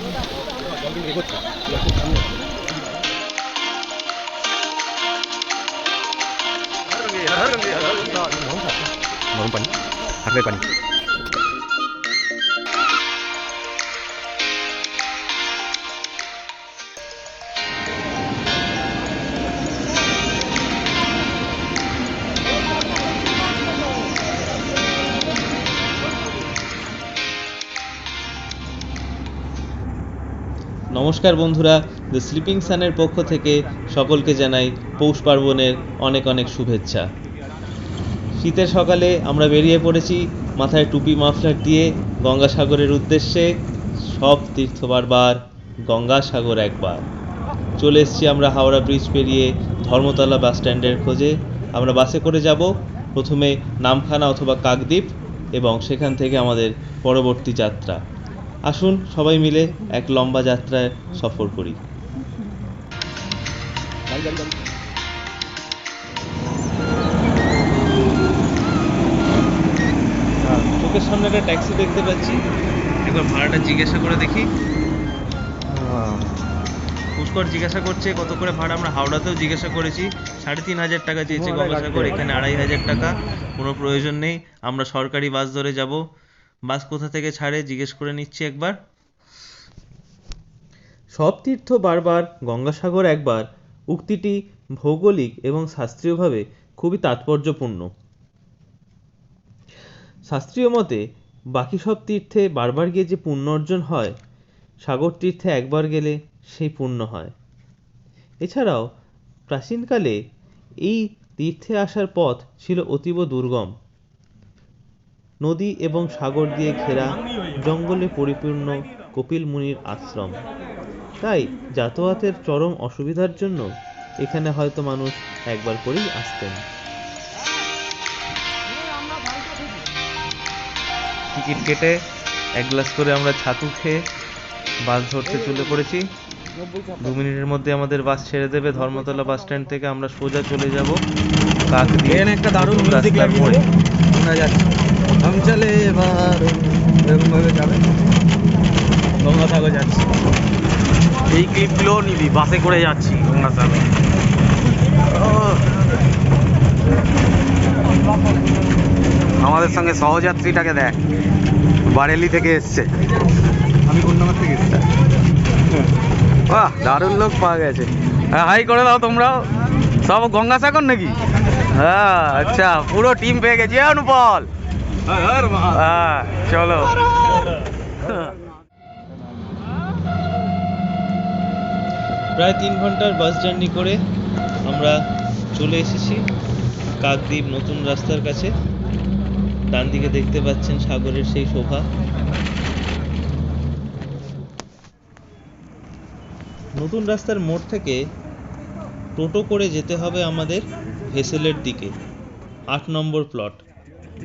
গরম পানি, ঠান্ডার পানি। নমস্কার বন্ধুরা, দ্য স্লিপিং সানের পক্ষ থেকে সকলকে জানাই পৌষ পার্বণের অনেক অনেক শুভেচ্ছা। শীতের সকালে আমরা বেরিয়ে পড়েছি মাথায় টুপি মাফলার দিয়ে গঙ্গাসাগরের উদ্দেশ্যে। সব তীর্থ বারবার, গঙ্গাসাগর একবার। চলে এসেছি আমরা হাওড়া ব্রিজ পেরিয়ে ধর্মতলা বাস স্ট্যান্ডের খোঁজে। আমরা বাসে করে যাব প্রথমে নামখানা অথবা কাকদ্বীপ, এবং সেখান থেকে আমাদের পরবর্তী যাত্রা। আসুন সবাই মিলে এক লম্বা যাত্রায় সফর করি। চোখের সামনে একটা ট্যাক্সি দেখতে পাচ্ছি, একবার ভাড়াটা জিজ্ঞাসা করে দেখি। পুষ্কর জিজ্ঞাসা করছে কত করে ভাড়া। আমরা হাওড়াতেও জিজ্ঞাসা করেছি, 3,500 টাকা চেয়েছে গঙ্গাসাগর, এখানে 2,500 টাকা। কোনো প্রয়োজন নেই, আমরা সরকারি বাস ধরে যাব। বাস কোথা থেকে ছাড়ে জিজ্ঞেস করে নিচ্ছি একবার। সব তীর্থ বারবার, গঙ্গাসাগর একবার উক্তিটি ভৌগোলিক এবং শাস্ত্রীয়ভাবে খুবই তাৎপর্যপূর্ণ। শাস্ত্রীয় মতে বাকি সব তীর্থে বারবার গিয়ে যে পুণ্য অর্জন হয়, সাগর তীর্থে একবার গেলে সেই পুণ্য হয়। এছাড়াও প্রাচীনকালে এই তীর্থে আসার পথ ছিল অতীব দুর্গম। নদী এবং সাগর দিয়ে ঘেরা, জঙ্গলে পরিপূর্ণ কপিল মুনির আশ্রম। তাই যাতায়াতের চরম অসুবিধার জন্য এখানে হয়তো মানুষ একবার করেই আসতেন। টিকিট কেটে এক গ্লাস করে আমরা ছাতু খেয়ে বাস ধরতে চলে পড়েছি। 2 মিনিটের মধ্যে আমাদের বাস ছেড়ে দেবে ধর্মতলা বাস স্ট্যান্ড থেকে। আমরা সোজা চলে যাব কাকদ্বীপ। একটা দারুণ মিউজিক লাগিয়ে শোনা যাচ্ছে, हम चले এবার এরকম ভাবে যাবে, গঙ্গাসাগর যাচ্ছি। এই ক্লিপগুলো নিবি, বাসে করে যাচ্ছি গঙ্গাসাগর। আমাদের সঙ্গে সহযাত্রীটাকে দেখ, বারেলি থেকে এসছে। আমি কন্যাগর থেকে এসেছি। বাহ, দারুণ লোক পাওয়া গেছে। হ্যাঁ, হাই করে দাও তোমরাও। সব গঙ্গাসাগর নাকি? হ্যাঁ, আচ্ছা, পুরো টিম পেয়ে গেছি। অনুপল, হ্যাঁ চলো। প্রায় 3 ঘন্টার বাস জার্নি করে আমরা চলে এসেছি কাকদ্বীপ নতুন রাস্তার কাছে। ডান দিকে দেখতে পাচ্ছেন সাগরের সেই শোভা। নতুন রাস্তার মোড় থেকে টোটো করে যেতে হবে আমাদের ভেসেলের দিকে। 8 নম্বর প্লট।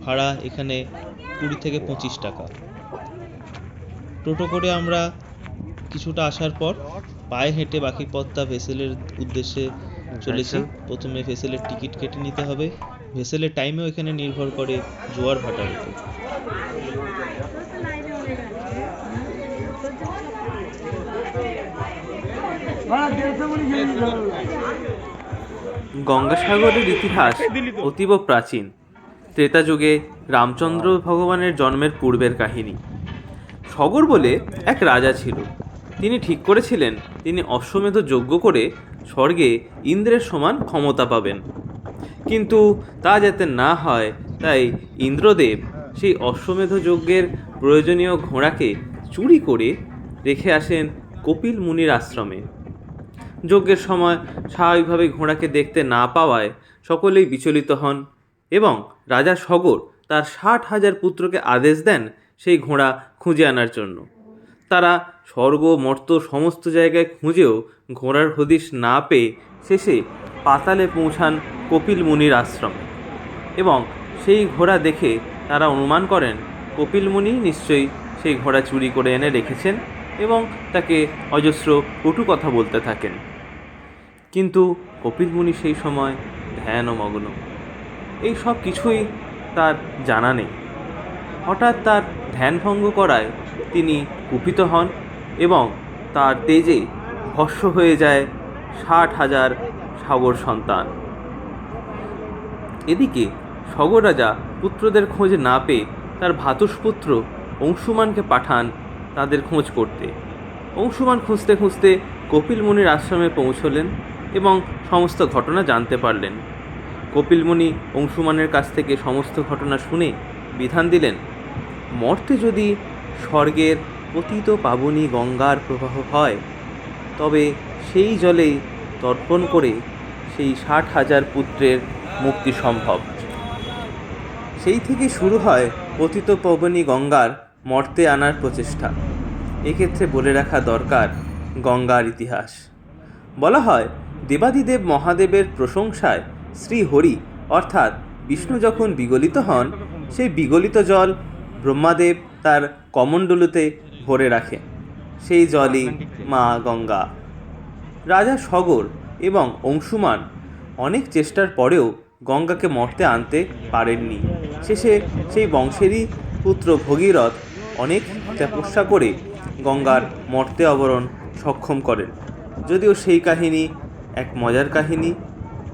ভাড়া এখানে 20 থেকে 25 টাকা। টোটো করে আমরা কিছুটা আসার পর পায়ে হেঁটে বাকি পথটা ভেসেলের উদ্দেশ্যে চলেছি। প্রথমে ভেসেলের টিকিট কেটে নিতে হবে। ভেসেলের টাইমেও এখানে নির্ভর করে জোয়ার ভাটার উপর। গঙ্গাসাগরের ইতিহাস অতীব প্রাচীন। ত্রেতা যুগে রামচন্দ্র ভগবানের জন্মের পূর্বের কাহিনী। সগর বলে এক রাজা ছিল। তিনি ঠিক করেছিলেন তিনি অশ্বমেধ যজ্ঞ করে স্বর্গে ইন্দ্রের সমান ক্ষমতা পাবেন। কিন্তু তা যাতে না হয়, তাই ইন্দ্রদেব সেই অশ্বমেধ যজ্ঞের প্রয়োজনীয় ঘোড়াকে চুরি করে রেখে আসেন কপিল মুনির আশ্রমে। যজ্ঞের সময় স্বাভাবিকভাবে ঘোড়াকে দেখতে না পাওয়ায় সকলেই বিচলিত হন, এবং রাজা সগর তার 60,000 পুত্রকে আদেশ দেন সেই ঘোড়া খুঁজে আনার জন্য। তারা স্বর্গ মর্ত সমস্ত জায়গায় খুঁজেও ঘোড়ার হদিশ না পেয়ে শেষে পাতালে পৌঁছান কপিল মুনির আশ্রমে, এবং সেই ঘোড়া দেখে তারা অনুমান করেন কপিল মুনি নিশ্চয়ই সেই ঘোড়া চুরি করে এনে রেখেছেন, এবং তাকে অজস্র কটু কথা বলতে থাকেন। কিন্তু কপিল মুনি সেই সময় ধ্যানমগ্ন। এই সব কিছুই তার জানা নেই। হঠাৎ তার ধ্যানভঙ্গ করায় তিনি কুপিত হন এবং তার তেজে ভস্ম হয়ে যায় 60,000 সাগর সন্তান। এদিকে সগর রাজা পুত্রদের খোঁজ না পেয়ে তার ভ্রাতুষ্পুত্র অংশুমানকে পাঠান তাদের খোঁজ করতে। অংশুমান খুঁজতে খুঁজতে কপিল মুনির আশ্রমে পৌঁছলেন এবং সমস্ত ঘটনা জানতে পারলেন। কপিল মুনি অংশুমানের কাছ থেকে সমস্ত ঘটনা শুনে বিধান দিলেন, মর্তে যদি স্বর্গের পতিত পাবনী গঙ্গার প্রবাহ হয়, তবে সেই জলেই তর্পণ করে সেই 60,000 পুত্রের মুক্তি সম্ভব। সেই থেকে শুরু হয় পতিত পাবনী গঙ্গার মর্তে আনার প্রচেষ্টা। এক্ষেত্রে বলে রাখা দরকার গঙ্গার ইতিহাস। বলা হয়, দেবাদিদেব মহাদেবের প্রশংসায় শ্রীহরি অর্থাৎ বিষ্ণু যখন বিগলিত হন, সেই বিগলিত জল ব্রহ্মাদেব তার কমণ্ডলুতে ভরে রাখেন। সেই জলই মা গঙ্গা। রাজা সগর এবং অংশুমান অনেক চেষ্টার পরেও গঙ্গাকে মর্তে আনতে পারেননি। শেষে সেই বংশেরই পুত্র ভগীরথ অনেক তপস্যা করে গঙ্গার মর্তে অবতরণ সক্ষম করেন। যদিও সেই কাহিনী এক মজার কাহিনী।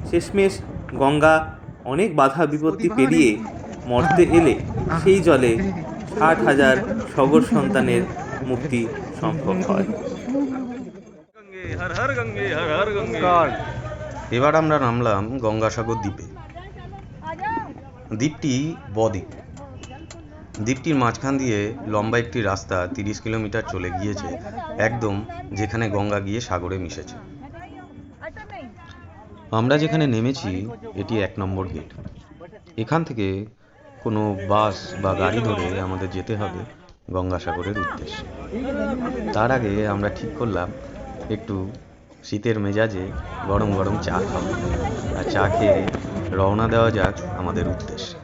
শেষমেশ গঙ্গা অনেক বাধা বিপত্তি পেরিয়ে মর্তে এলে সেই জলে 60,000 সগর সন্তানের মুক্তি সম্ভব হয়। এবার আমরা নামলাম গঙ্গাসাগর দ্বীপে। দ্বীপটি বদ্বীপ। দ্বীপটির মাঝখান দিয়ে লম্বা একটি রাস্তা 30 কিলোমিটার চলে গিয়েছে, একদম যেখানে গঙ্গা গিয়ে সাগরে মিশেছে। আমরা যেখানে নেমেছি এটি 1 নম্বর গেট। এখান থেকে কোনো বাস বা গাড়ি ধরে আমাদের যেতে হবে গঙ্গাসাগরের উদ্দেশ্যে। তার আগে আমরা ঠিক করলাম একটু শীতের মেজাজে গরম গরম চা খাবো, আর চা খেয়ে রওনা দেওয়া যাক আমাদের উদ্দেশ্যে।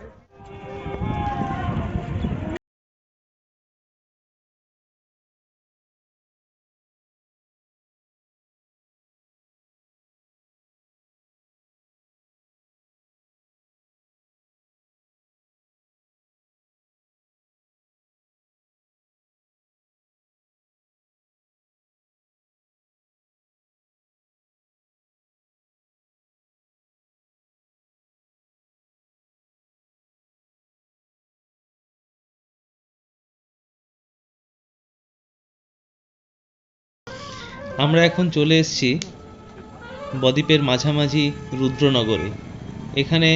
আমরা এখন চলে এসেছি বদ্বীপের মাঝামাঝি রুদ্রনগরে। এখানে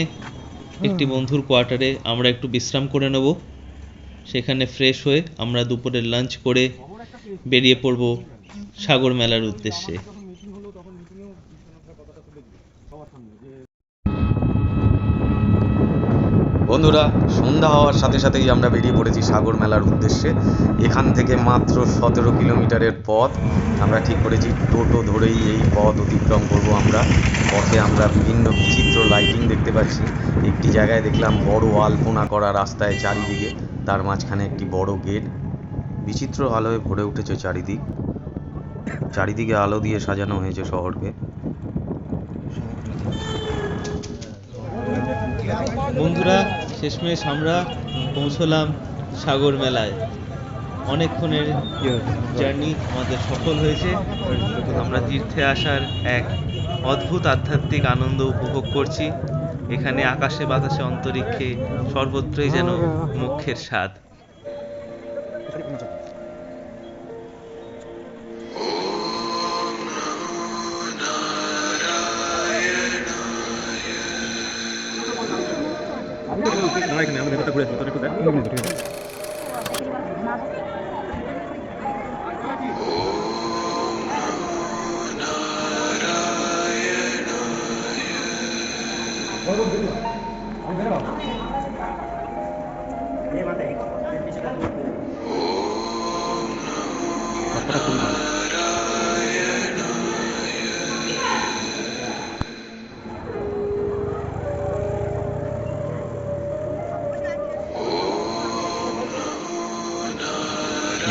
একটি বন্ধুর কোয়ার্টারে আমরা একটু বিশ্রাম করে নেব। সেখানে ফ্রেশ হয়ে আমরা দুপুরের লাঞ্চ করে বেরিয়ে পড়ব সাগর মেলার উদ্দেশ্যে। বন্ধুরা, সন্ধ্যা হওয়ার সাথে সাথেই আমরা বেরিয়ে পড়েছি সাগর মেলার উদ্দেশ্যে। এখান থেকে মাত্র 17 কিলোমিটারের পথ। আমরা ঠিক করেছি টোটো ধরেই এই পথ অতিক্রম করব। পথে আমরা বিভিন্ন বিচিত্র লাইটিং দেখতে পাচ্ছি। একটি জায়গায় দেখলাম বড় আলপনা করা রাস্তায় চারিদিকে, তার মাঝখানে একটি বড় গেট। বিচিত্র আলোয় ভরে উঠেছে চারিদিকে আলো দিয়ে সাজানো হয়েছে শহরকে। বন্ধুরা, শেষমেশ আমরা পৌঁছলাম সাগর মেলায়। অনেকক্ষণের জার্নি আমাদের সফল হয়েছে। আমরা তীর্থে আসার এক অদ্ভুত আধ্যাত্মিক আনন্দ উপভোগ করছি। এখানে আকাশে বাতাসে অন্তরিক্ষে সর্বত্রই যেন মোক্ষের স্বাদ।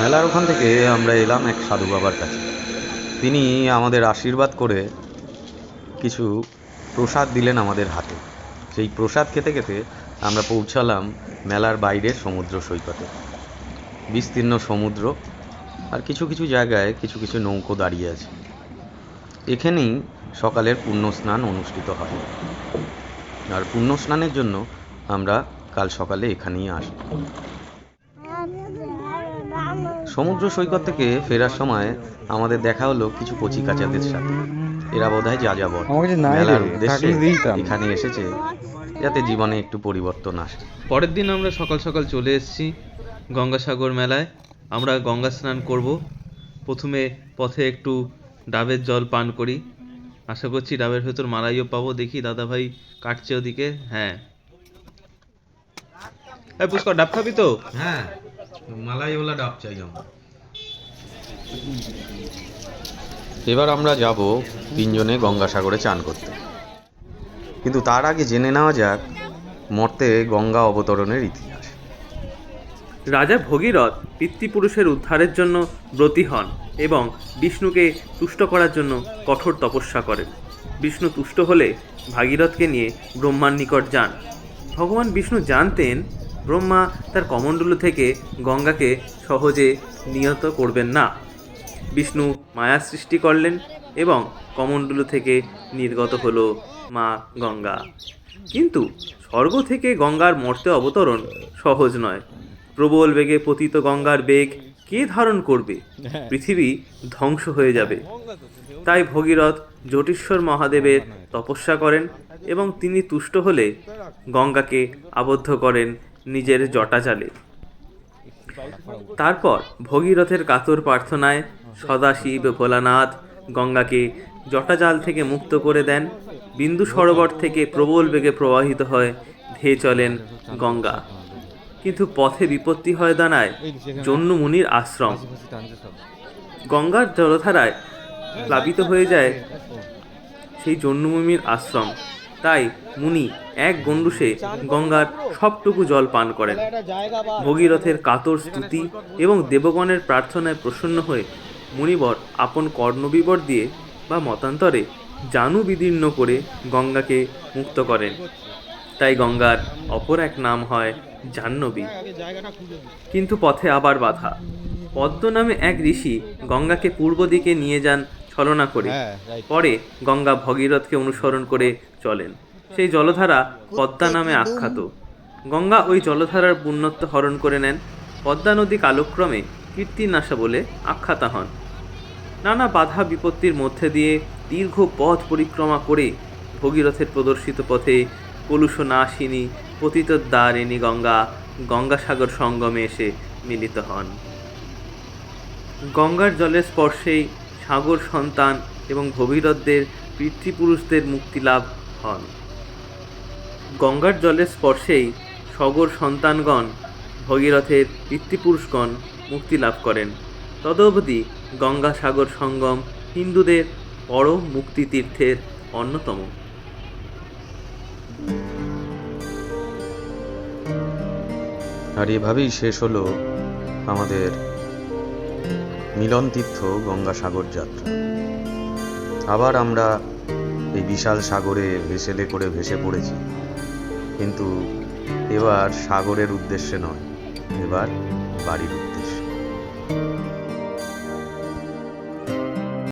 মেলার ওখান থেকে আমরা এলাম এক সাধু বাবার কাছে। তিনি আমাদের আশীর্বাদ করে কিছু প্রসাদ দিলেন আমাদের হাতে। সেই প্রসাদ খেতে খেতে আমরা পৌঁছালাম মেলার বাইরের সমুদ্র সৈকতে। বিস্তীর্ণ সমুদ্র, আর কিছু কিছু জায়গায় কিছু কিছু নৌকো দাঁড়িয়ে আছে। এখানেই সকালের পুণ্য স্নান অনুষ্ঠিত হয়, আর পুণ্য স্নানের জন্য আমরা কাল সকালে এখানেই আসব। সমুদ্র সৈকত থেকে ফেরার সময় আমাদের দেখা হলো কিছু কচিকাচাদের সাথে। এরা বোধহয় যাযাবর, মেলার উদ্দেশ্যে এখানে এসেছে যাতে জীবনে একটু পরিবর্তন আসে। পরের দিন আমরা সকাল সকাল চলে এসেছি গঙ্গাসাগর মেলায়। আমরা গঙ্গা স্নান করব। প্রথমে পথে একটু ডাবের জল পান করি। আশা করছি ডাবের ভেতর মালাইও পাবো। দেখি দাদা ভাই কাটছে ওদিকে। হ্যাঁ, এই পুষ্কর, ডাব খাবি তো? হ্যাঁ, মালাইওয়ালা ডাব চাই আমার। এবার আমরা যাব তিনজনে গঙ্গাসাগরে চান করতে, কিন্তু তার আগে জেনে নেওয়া যাক মর্তে গঙ্গা অবতরণের ইতিহাস। রাজা ভগীরথ পিতৃপুরুষের উদ্ধারের জন্য ব্রতী হন এবং বিষ্ণুকে তুষ্ট করার জন্য কঠোর তপস্যা করেন। বিষ্ণু তুষ্ট হলে ভাগীরথকে নিয়ে ব্রহ্মার নিকট যান। ভগবান বিষ্ণু জানতেন ব্রহ্মা তার কমণ্ডলু থেকে গঙ্গাকে সহজে নিয়ত করবেন না। বিষ্ণু মায়া সৃষ্টি করলেন এবং কমণ্ডলু থেকে নির্গত হলো মা গঙ্গা। কিন্তু স্বর্গ থেকে গঙ্গার মর্তে অবতরণ সহজ নয়। প্রবল বেগে পতিত গঙ্গার বেগ কে ধারণ করবে? পৃথিবী ধ্বংস হয়ে যাবে। তাই ভগীরথ জটেশ্বর মহাদেবের তপস্যা করেন এবং তিনি তুষ্ট হলে গঙ্গাকে আবদ্ধ করেন নিজের জটাজালে। তারপর ভগীরথের কাতর প্রার্থনায় সদাশিব ভোলানাথ গঙ্গাকে জটাজাল থেকে মুক্ত করে দেন। বিন্দু সরোবর থেকে প্রবল বেগে প্রবাহিত হয় ধেয়ে চলেন গঙ্গা। কিন্তু পথে বিপত্তি হয়ে দাঁড়ায় জন্নু মুনির আশ্রম। গঙ্গার জলধারায় প্লাবিত হয়ে যায় সেই জন্নু মুনির আশ্রম। তাই মুনি এক গণ্ডুষে গঙ্গার সবটুকু জল পান করেন। ভগীরথের কাতর স্তুতি এবং দেবগণের প্রার্থনায় প্রসন্ন হয়ে মুনিবর আপন কর্ণবিবর দিয়ে বা মতান্তরে জানু বিদীর্ণ করে গঙ্গাকে মুক্ত করেন। তাই গঙ্গার অপর এক নাম হয় জাহ্নবী। কিন্তু পথে আবার বাধা। পদ্ম নামে এক ঋষি গঙ্গাকে পূর্ব দিকে নিয়ে যান ছলনা করে। পরে গঙ্গা ভগীরথকে অনুসরণ করে চলেন। সেই জলধারা পদ্মা নামে আখ্যাত। গঙ্গা ওই জলধারার পুণ্যত্ব হরণ করে নেন। পদ্মা নদী কালক্রমে কীর্তিনাশা বলে আখ্যাতা হন। নানা বাধা বিপত্তির মধ্যে দিয়ে দীর্ঘ পথ পরিক্রমা করে ভগীরথের প্রদর্শিত পথে কলুষনাশিনী পতিতোদ্ধারিণী গঙ্গা গঙ্গাসাগর সঙ্গমে এসে মিলিত হন। গঙ্গার জলের স্পর্শেই সাগর সন্তান এবং ভগীরথদের পিতৃপুরুষদের মুক্তি লাভ হন। গঙ্গার জলের স্পর্শেই সাগর সন্তানগণ ভগীরথের পিতৃপুরুষগণ মুক্তি লাভ করেন। তদবধি গঙ্গাসাগর সঙ্গম হিন্দুদের পরম মুক্তিতীর্থের অন্যতম। আর এভাবেই শেষ হলো আমাদের মিলন তীর্থ গঙ্গাসাগর যাত্রা। আবার আমরা এই বিশাল সাগরে ভেসেলে করে ভেসে পড়েছি, কিন্তু এবার সাগরের উদ্দেশ্যে নয়, এবার বাড়ির